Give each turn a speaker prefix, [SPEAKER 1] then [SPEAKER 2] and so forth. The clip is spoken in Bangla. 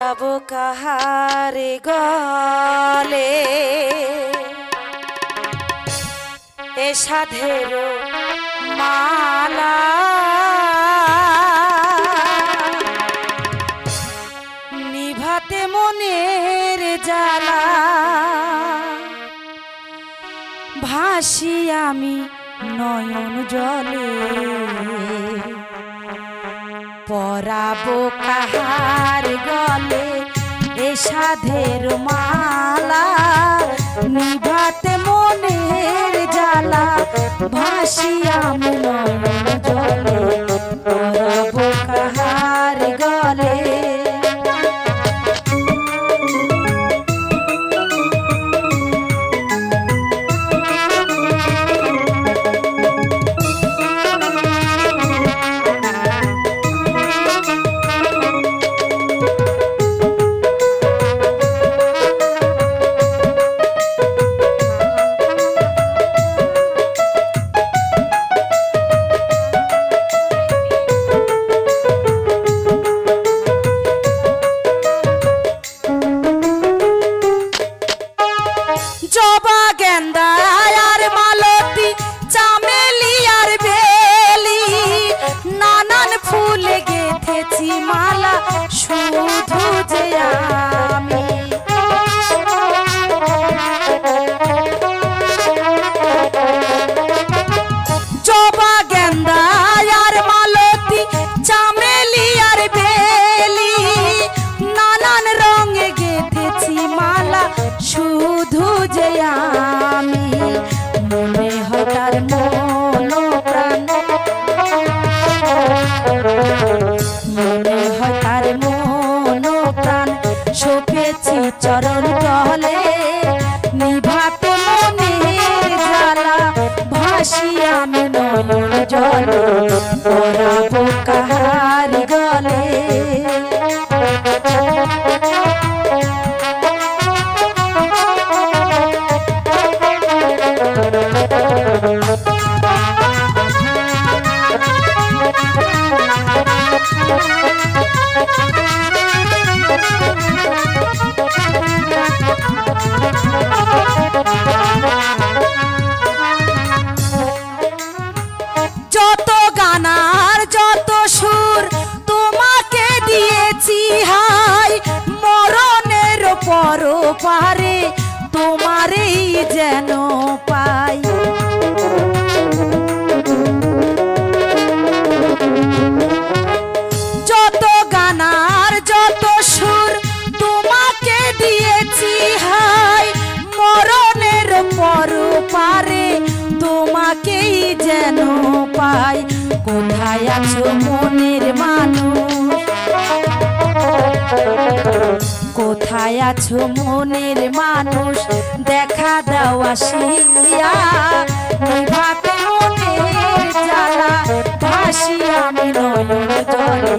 [SPEAKER 1] যাব কাহারে গলে এ সাধের মালা নিভাতে মনের জ্বালা ভাসি আমি নয়ন জলে পরাবো কাহার গলে এ সাধের মালা নিভাতে মনের জ্বালা ভাসি আমি নয়ন জলে পরাবো কাহার গলে জবা গেন্দা আর মালতী চামেলি আর বেলি নানান ফুলে গেঁথেছি মালা শুধু যে আমি জবা গেন্দা আর মালতী চামেলি আর বেলি নানান রঙে গেঁথেছি মালা শুধু যে আমি মনে হয় তার মন প্রাণ মনে হয় তার মন প্রাণ সপেছি চরণ তলে নিভাতে মনের জ্বালা ভাসি আমি নয়ন জলে পরাবো কাহার গলে যত গানার যত সুর তোমাকে দিয়েছি হাই মরণের পর পারে তোমারই যেন পাই যত গানার যত সুর তোমাকে দিয়েছি হাই মরণের পর পারে তোমাকেই যেন পাই কোথায় আছো মনের মানুষ কোথায় আছো মনের মানুষ দেখা দাও আসিয়া নিভাতে মনের জ্বালা ভাসি আমি নয়ন জলে